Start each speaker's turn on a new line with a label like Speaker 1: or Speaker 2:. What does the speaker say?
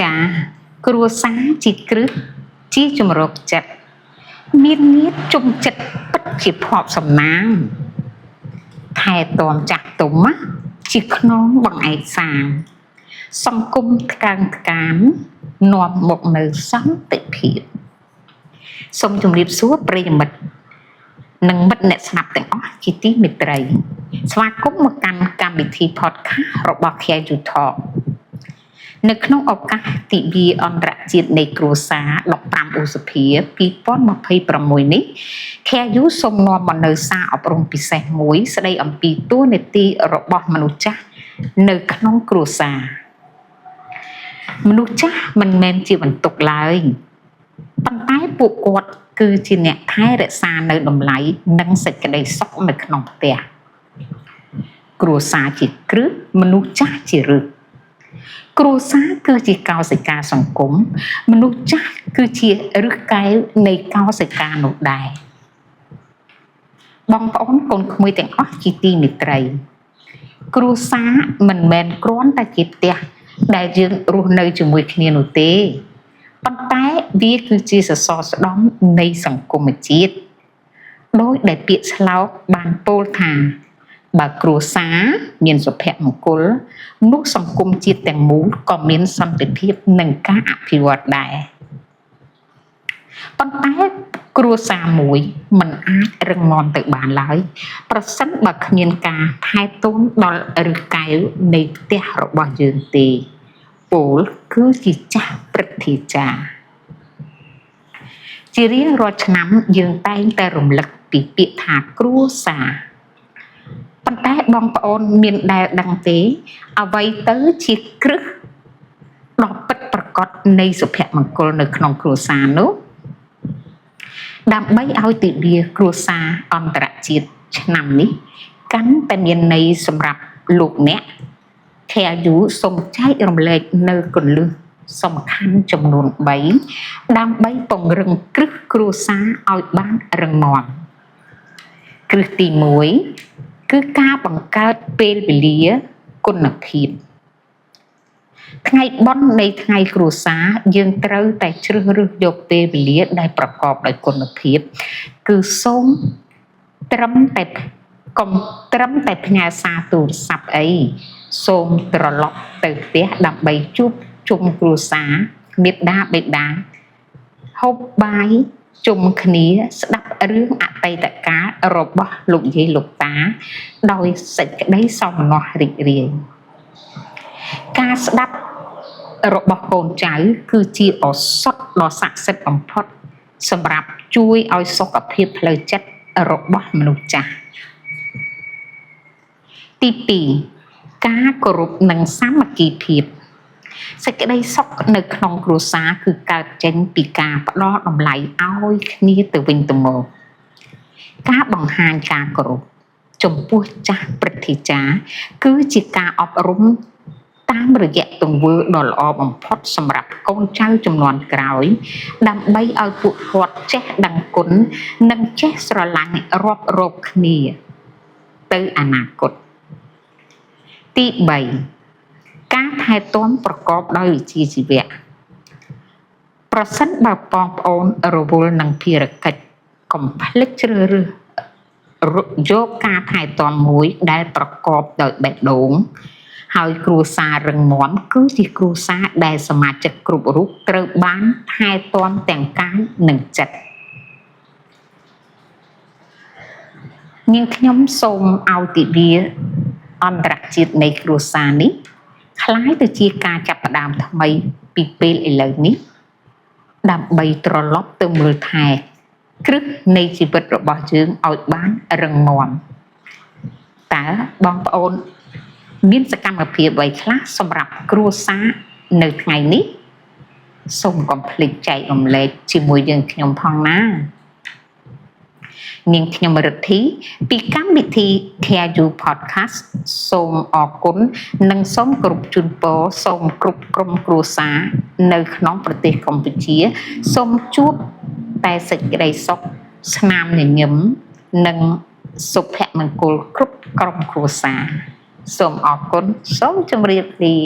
Speaker 1: ចាគ្រួសារជាគ្រឹះជាជំរកចិត្តមានញាតិជុំចិត្តពិតជាភ័ព្វសំណាងថែទាំចាស់ទុំជាខ្នងបង្អែកសាងសង្គមថ្កើងថ្កាននាំមកនៅសន្តិភាពសូមជម្រាបសួរប្រិយមិត្តនិងមិត្តអ្នកស្ដាប់ទាំងអស់ជាទីមេត្រីស្វាគមន៍មកកាន់កម្មវិធី podcast របស់ KU Talk នៅក្នុងឱកាសទិវាអន្តរជាតិនៃគ្រួសារ15ឧសភា2026នេះ KU សូមនាំមកនៅសារអប់រំពិសេសមួយស្ដីអំពីតួនាទីរបស់មនុស្សចាស់នៅក្នុងគ្រួសារមនុស្សចាស់មិនមែនជាបន្ទុកឡើយប៉ុន្តែពួកគាត់គឺជាអ្នកថែរក្សានៅតម្លៃនិងសេចក្តីសុខនៅក្នុងផ្ទះគ្រួសារជាគ្រឹះមនុស្សចាស់ជាឫសគ្រួសារគឺជាកោសិកាសង្គមមនុស្សចាស់គឺជាឫសកែវនៃកោសិកានោះដែរបងប្អូនកូនក្មួយទាំងអស់ជាទីមេត្រីគ្រួសារមិនមែនគ្រាន់តែជាផ្ទះដែលយើងរស់នៅជាមួយគ្នានោះទេប៉ុន្តែវាគឺជាសសរស្តម្ភនៃសង្គមជាតិដោយដែលពាក្យស្លោកបានពោលថាបើគ្រួសារមានសុភមង្គលនោះសង្គមជាតិទាំងមូលក៏មានសន្តិភាពនិងការអភិវឌ្ឍដែរប៉ុន្តែគ្រួសារមួយមិនអាចរឹងមាំទៅបានឡើយប្រសិនបើគ្មានការថែទាំដល់ឫសកែវនៃផ្ទះរបស់យើងទេពោលគឺជាចាស់ព្រឹទ្ធាចារ្យជារៀងរាល់ឆ្នាំយើងតែងតែរំលឹកពីពាក្យថាគ្រួសារប៉ុន្តែបងប្អូនមានដែលដឹងទេអ្វីទៅជាគ្រឹះដ៏ពិតប្រាកដនៃសុភមង្គលនៅក្នុងគ្រួសារនោះដើម្បីឲ្យទិវាគ្រួសារអន្តរជាតិឆ្នាំនេះកាន់តែមានន័យសម្រាប់លោកអ្នកKU សូមចែករំលែកនៅគន្លឹះសំខាន់ចំនួន3ដើម្បីពង្រឹងគ្រឹះគ្រួសារឲ្យបានរឹងមាំគ្រឹះទី1គឺការបង្កើតពេលវេលាគុណភាពថ្ងៃបុណ្យនៃថ្ងៃគ្រួសារយើងត្រូវតែជ្រើសរើសយកពេលវេលាដែលប្រកបដោយគុណភាពគឺសូមត្រឹមតែផ្ញើសារទូរស័ព្ទអីសូមត្រឡប់ទៅផ្ទះដើម្បីជួបជុំគ្រួសារមាតាបិតាហូបបាយជុំគ្នាស្ដាប់រឿងអតីតកាលរបស់លោកយាយលោកតាដោយសេចក្តីសោមនស្សរីករាយការស្ដាប់របស់កូនចៅគឺជាឱសថដ៏ស័ក្តិសិទ្ធិបំផុតសម្រាប់ជួយឲ្យសុខភាពផ្លូវចិត្តរបស់មនុស្សចាស់ទី2ការគោរពនិងសាមគ្គីភាពសេចក្តីសុខនៅក្នុងគ្រួសារគឺកើតចេញពីការផ្ដល់តម្លៃឲ្យគ្នាទៅវិញទៅមកការបង្ហាញការគោរពចំពោះចាស់ព្រឹទ្ធាចារ្យគឺជាការអប់រំតាមរយៈទង្វើដ៏ល្អបំផុតសម្រាប់កូនចៅជំនាន់ក្រោយដើម្បីឲ្យពួកគាត់ចេះដឹងគុណនិងចេះស្រឡាញ់រាប់រកគ្នាទៅអនាគតទី3ការថែទាំប្រកបដោយវិជ្ជាជីវៈប្រសិនបើបងប្អូនរវល់នឹងភារកិច្ចកុំភ្លេចជ្រើសរើសយកការថែទាំមួយដែលប្រកបដោយបេះដូងហើយគ្រួសាររឹងមាំគឺជាគ្រួសារដែលសមាជិកគ្រប់រូបត្រូវបានថែទាំទាំងកាយនិងចិត្តនាងខ្ញុំសូមឲ្យទិវាអន្តរជាតិនៃគ្រួសារនេះคล้ายទៅជាការចាប់ផ្ដើមថ្មីពីពេលឥឡូវនេះដើម្បីត្រឡប់ទៅមើលថែគ្រឹះនៃជីវិតរបស់យើងឲ្យបានរឹងមាំតើបងប្អូនមានសកម្មភាពអ្វីខ្លះសម្រាប់គ្រួសារនៅថ្ងៃនេះសូមកុំភ្លេចចែករំលែកជាមួយយើងខ្ញុំផងណានាងខ្ញុំរិទ្ធីពីកម្មវិធី KU Podcast សូមអរគុណនិងសូមគោរពជូនពរសូមគ្រប់ក្រុមគ្រួសារនៅក្នុងប្រទេសកម្ពុជាសូមជួបតែសេចក្តីសុខស្នាមញញឹមនិងសុភមង្គលគ្រប់ក្រុមគ្រួសារសូមអរគុណសូមជម្រាបលា